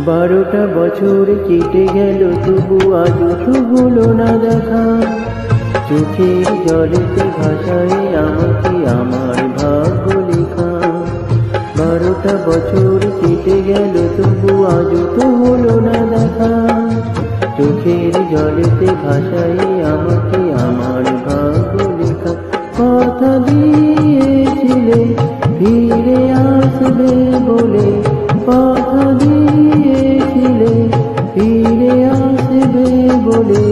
12টা বছর কেটে গেল তবু আজও তো হলো না দেখা। চোখের জলেতে ভাসায় আমাকে আমার ভাগ্য লেখা। 12টা বছর কেটে গেল তবু আজও তো হলো না দেখা। চোখের জলেতে ভাসায় আমাকে আমার ভাগ্য লেখা। কথা দিয়েছিলে ফিরে আসবে বলে, কথা দিয়েছিলে ফিরে আসবে বলে,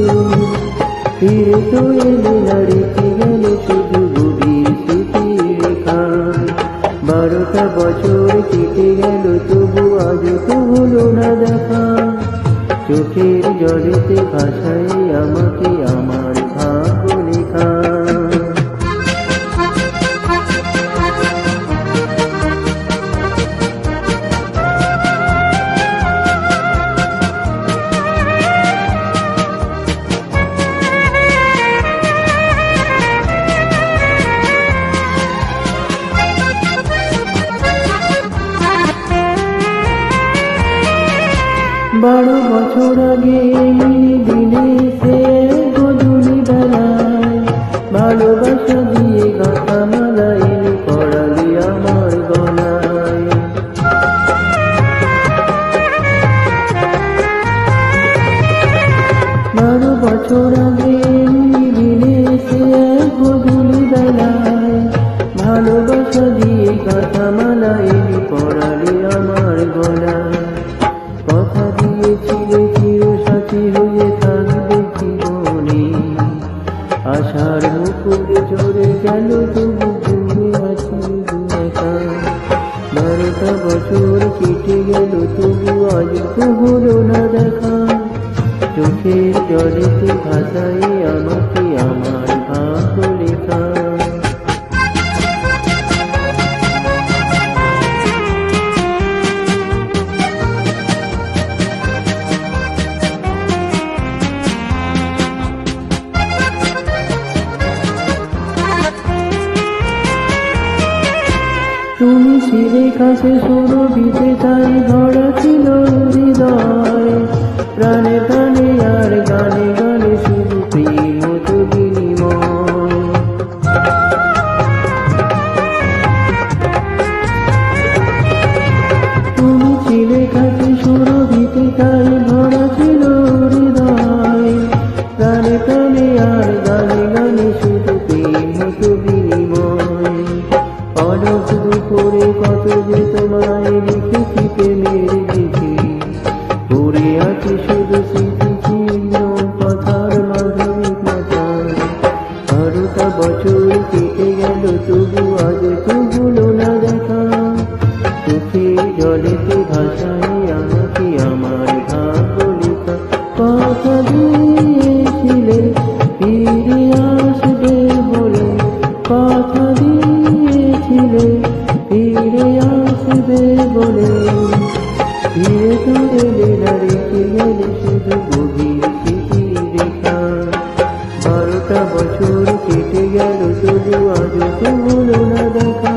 ফিরে তো এলে না, রেখে গেল শুধু গভীর স্মৃতির রেখা। 12টা বছর কেটে গেল তবু আজও তো হলো না দেখা। চোখের জলেতে ভাসায় আমাকে আমার ভাগ্য লেখা। বারো বছর আগে এই দিনে সে গধূলি বেলায় ভালোবাসা দিয়ে গাঁথা মালা এনে পড়ালি আমার গলায়। বারো বছর আগে এই দিনে সে গধূলি বেলায় ভালোবাসা দিয়ে গাঁথা মালা এনে পড়ালি আমার গলায়। কথা দিয়েছিলে চিরসাথী হয়ে থাকবে জীবনে, আশার মুকুলে ঝরে গেল তবু ঘুরে আছি একা। 12টা বছর কেটে গেল তবু আজ তো হলো না দেখা। চোখের জলেতে ভাসায় আমাকে আমার ভাগ্য লেখা। তুমি ছিলে কাছে সুরভিতে, তাই ভরা ছিল হৃদয়। প্রাণে প্রাণে আর গানে গানে শুধু প্রেম হতো বিনিময়। তুমি ছিলে কাছে সুরভিতে, তাই ভরা ছিল হৃদয়। প্রাণে প্রাণে আর গানে গানে শুধু প্রেম হতো বিনিময়। অনেক দুপুরে কত যে তোমায় লিখেছি প্রেমের চিঠি, পড়ে আছে শুধু স্মৃতি চিহ্ন কথার মাধুরী কথা। 12টা বছর কেটে গেল তবু আজ তো হলো না দেখা। চোখের জলেতে ভাসায় আমাকে আমার ভাগ্য লেখা। কথা দিয়েছিলে ফিরে আসবে বলে, কথা দিয়েছিলে ফিরে আসবে বলে, ফিরে তো এলে না, রেখে গেলে শুধু গভীর স্মৃতির রেখা। 12টা বছর কেটে গেল তবু আজও তো হলো না দেখা।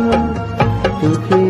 চোখে